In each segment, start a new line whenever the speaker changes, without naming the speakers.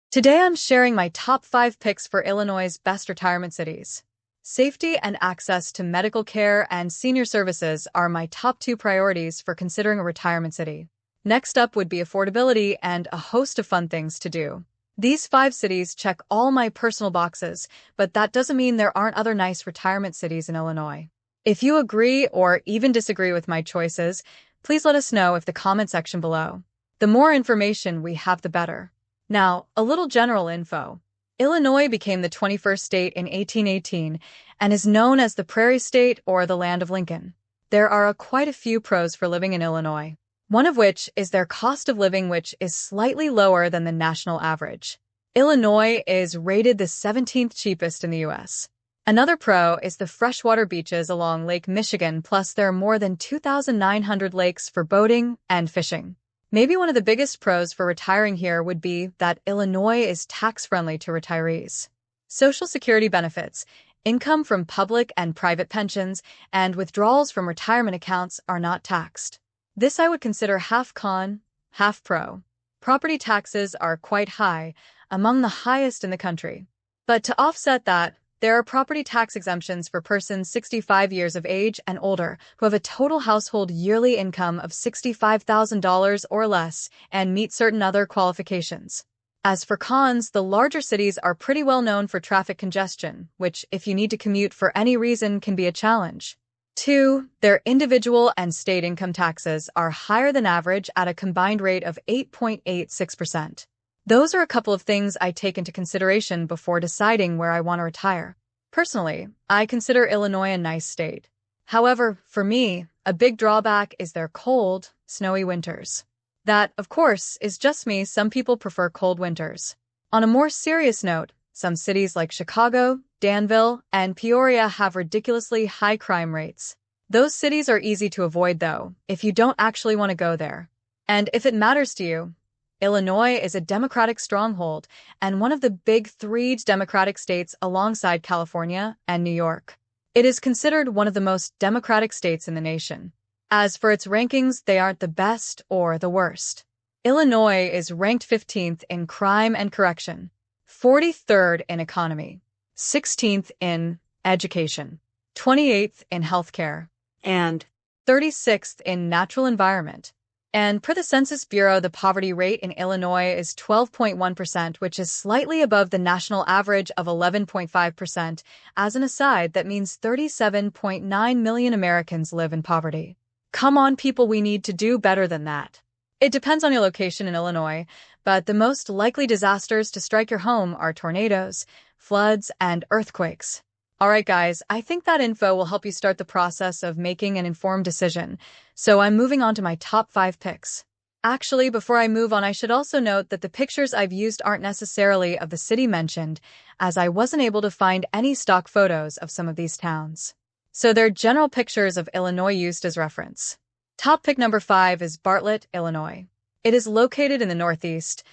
Today I'm sharing my top 5 picks for Illinois' best retirement cities. Safety and access to medical care and senior services are my top 2 priorities for considering a retirement city. Next up would be affordability and a host of fun things to do. These 5 cities check all my personal boxes, but that doesn't mean there aren't other nice retirement cities in Illinois. If you agree or even disagree with my choices, please let us know in the comment section below. The more information we have, the better. Now, a little general info. Illinois became the 21st state in 1818 and is known as the Prairie State or the Land of Lincoln. There are quite a few pros for living in Illinois, one of which is their cost of living, which is slightly lower than the national average. Illinois is rated the 17th cheapest in the U.S. Another pro is the freshwater beaches along Lake Michigan, plus there are more than 2,900 lakes for boating and fishing. Maybe one of the biggest pros for retiring here would be that Illinois is tax-friendly to retirees. Social Security benefits, income from public and private pensions, and withdrawals from retirement accounts are not taxed. This I would consider half con, half pro. Property taxes are quite high, among the highest in the country. But to offset that, there are property tax exemptions for persons 65 years of age and older who have a total household yearly income of $65,000 or less and meet certain other qualifications. As for cons, the larger cities are pretty well known for traffic congestion, which, if you need to commute for any reason, can be a challenge. 2. Their individual and state income taxes are higher than average at a combined rate of 8.86%. Those are a couple of things I take into consideration before deciding where I want to retire. Personally, I consider Illinois a nice state. However, for me, a big drawback is their cold, snowy winters. That, of course, is just me. Some people prefer cold winters. On a more serious note, some cities like Chicago, Danville, and Peoria have ridiculously high crime rates. Those cities are easy to avoid, though, if you don't actually want to go there. And if it matters to you, Illinois is a Democratic stronghold and one of the big 3 Democratic states alongside California and New York. It is considered one of the most Democratic states in the nation. As for its rankings, they aren't the best or the worst. Illinois is ranked 15th in crime and correction, 43rd in economy, 16th in education, 28th in healthcare, and 36th in natural environment. And per the Census Bureau, the poverty rate in Illinois is 12.1%, which is slightly above the national average of 11.5%. As an aside, that means 37.9 million Americans live in poverty. Come on, people, we need to do better than that. It depends on your location in Illinois, but the most likely disasters to strike your home are tornadoes, floods, and earthquakes. Alright guys, I think that info will help you start the process of making an informed decision, so I'm moving on to my top 5 picks. Actually, before I move on, I should also note that the pictures I've used aren't necessarily of the city mentioned, as I wasn't able to find any stock photos of some of these towns. So they're general pictures of Illinois used as reference. Top pick number 5 is Bartlett, Illinois. It is located in the northeast,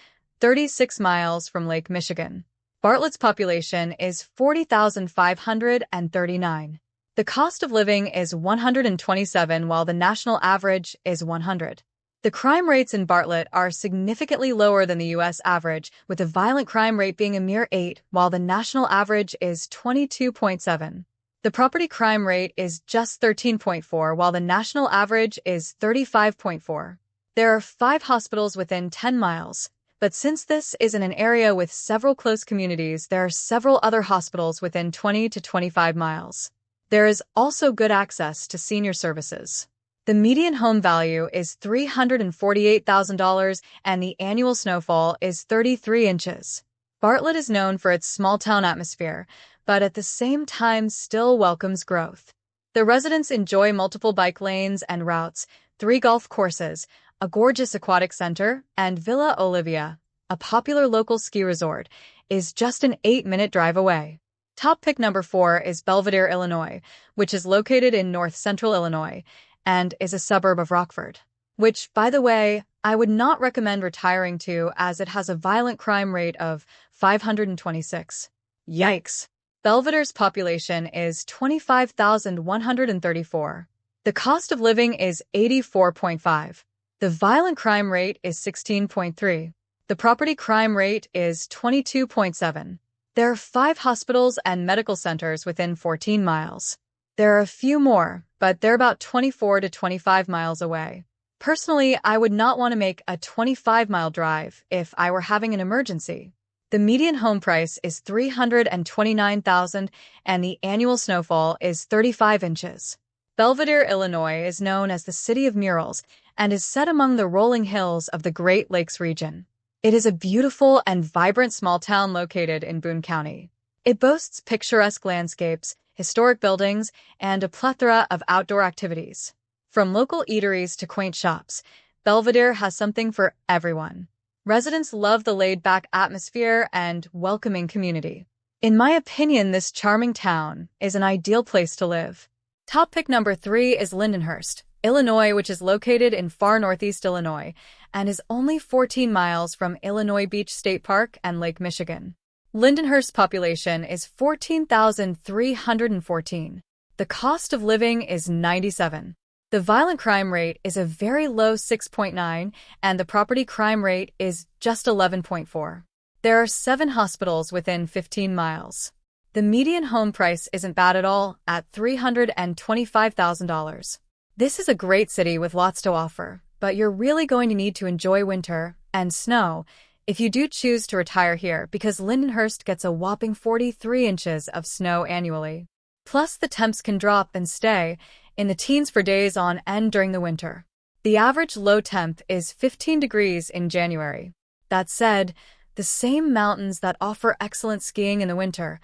36 miles from Lake Michigan. Bartlett's population is 40,539. The cost of living is $127, while the national average is $100. The crime rates in Bartlett are significantly lower than the U.S. average, with the violent crime rate being a mere 8, while the national average is 22.7. The property crime rate is just 13.4, while the national average is 35.4. There are 5 hospitals within 10 miles. But since this is in an area with several close communities, there are several other hospitals within 20 to 25 miles. There is also good access to senior services. The median home value is $348,000 and the annual snowfall is 33 inches. Bartlett is known for its small-town atmosphere, but at the same time still welcomes growth. The residents enjoy multiple bike lanes and routes, 3 golf courses, a gorgeous aquatic center, and Villa Olivia, a popular local ski resort, is just an 8-minute drive away. Top pick number 4 is Belvidere, Illinois, which is located in north-central Illinois and is a suburb of Rockford, which, by the way, I would not recommend retiring to as it has a violent crime rate of 526. Yikes! Belvidere's population is 25,134. The cost of living is $84.5. The violent crime rate is 16.3. The property crime rate is 22.7. There are 5 hospitals and medical centers within 14 miles. There are a few more, but they're about 24 to 25 miles away. Personally, I would not want to make a 25-mile drive if I were having an emergency. The median home price is $329,000 and the annual snowfall is 35 inches. Belvidere, Illinois is known as the City of Murals and is set among the rolling hills of the Great Lakes region. It is a beautiful and vibrant small town located in Boone County. It boasts picturesque landscapes, historic buildings, and a plethora of outdoor activities. From local eateries to quaint shops, Belvidere has something for everyone. Residents love the laid-back atmosphere and welcoming community. In my opinion, this charming town is an ideal place to live. Top pick number 3 is Lindenhurst, Illinois, which is located in far northeast Illinois and is only 14 miles from Illinois Beach State Park and Lake Michigan. Lindenhurst's population is 14,314. The cost of living is 97. The violent crime rate is a very low 6.9, and the property crime rate is just 11.4. There are 7 hospitals within 15 miles. The median home price isn't bad at all, at $325,000. This is a great city with lots to offer, but you're really going to need to enjoy winter and snow if you do choose to retire here, because Lindenhurst gets a whopping 43 inches of snow annually. Plus, the temps can drop and stay in the teens for days on end during the winter. The average low temp is 15 degrees in January. That said, the same mountains that offer excellent skiing in the winter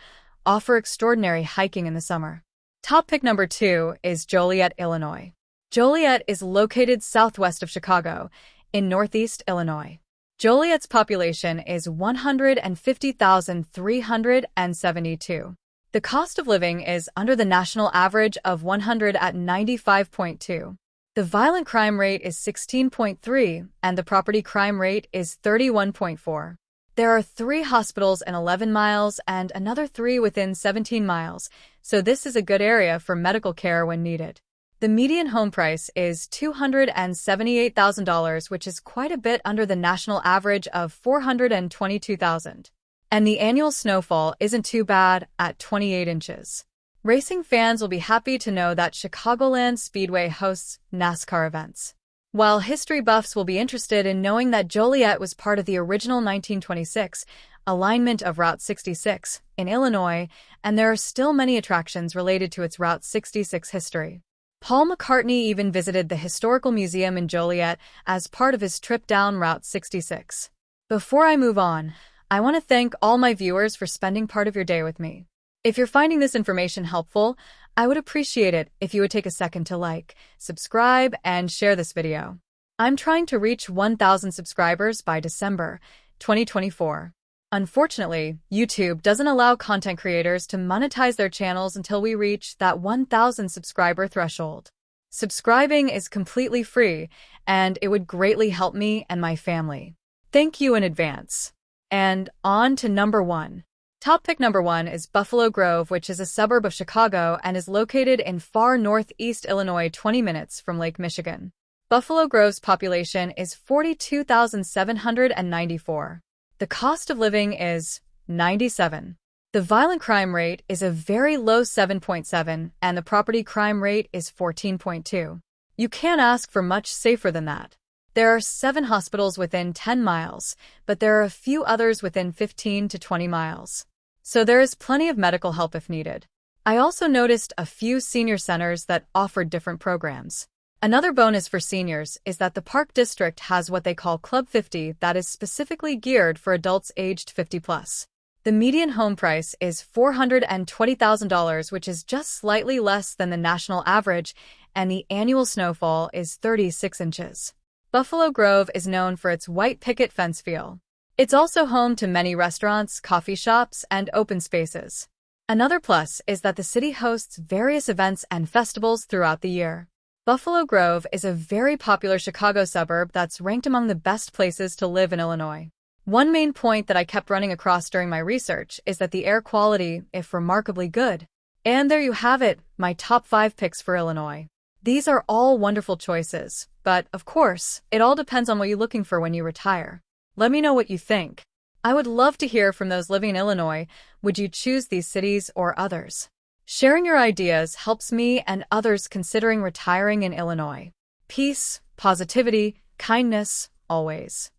offer extraordinary hiking in the summer. Top pick number 2 is Joliet, Illinois. Joliet is located southwest of Chicago, in northeast Illinois. Joliet's population is 150,372. The cost of living is under the national average of 100 at 95.2. The violent crime rate is 16.3, and the property crime rate is 31.4. There are 3 hospitals in 11 miles and another 3 within 17 miles, so this is a good area for medical care when needed. The median home price is $278,000, which is quite a bit under the national average of $422,000. And the annual snowfall isn't too bad at 28 inches. Racing fans will be happy to know that Chicagoland Speedway hosts NASCAR events, while history buffs will be interested in knowing that Joliet was part of the original 1926 alignment of Route 66 in Illinois, and there are still many attractions related to its Route 66 history. Paul McCartney even visited the Historical Museum in Joliet as part of his trip down Route 66. Before I move on, I want to thank all my viewers for spending part of your day with me. If you're finding this information helpful, I would appreciate it if you would take a second to like, subscribe, and share this video. I'm trying to reach 1,000 subscribers by December 2024. Unfortunately, YouTube doesn't allow content creators to monetize their channels until we reach that 1,000 subscriber threshold. Subscribing is completely free, and it would greatly help me and my family. Thank you in advance. And on to number 1. Top pick number 1 is Buffalo Grove, which is a suburb of Chicago and is located in far northeast Illinois, 20 minutes from Lake Michigan. Buffalo Grove's population is 42,794. The cost of living is 97. The violent crime rate is a very low 7.7, and the property crime rate is 14.2. You can't ask for much safer than that. There are 7 hospitals within 10 miles, but there are a few others within 15 to 20 miles. So there is plenty of medical help if needed. I also noticed a few senior centers that offered different programs. Another bonus for seniors is that the Park District has what they call Club 50 that is specifically geared for adults aged 50 plus. The median home price is $420,000, which is just slightly less than the national average, and the annual snowfall is 36 inches. Buffalo Grove is known for its white picket fence feel. It's also home to many restaurants, coffee shops, and open spaces. Another plus is that the city hosts various events and festivals throughout the year. Buffalo Grove is a very popular Chicago suburb that's ranked among the best places to live in Illinois. One main point that I kept running across during my research is that the air quality is remarkably good. And there you have it, my top 5 picks for Illinois. These are all wonderful choices, but of course, it all depends on what you're looking for when you retire. Let me know what you think. I would love to hear from those living in Illinois. Would you choose these cities or others? Sharing your ideas helps me and others considering retiring in Illinois. Peace, positivity, kindness, always.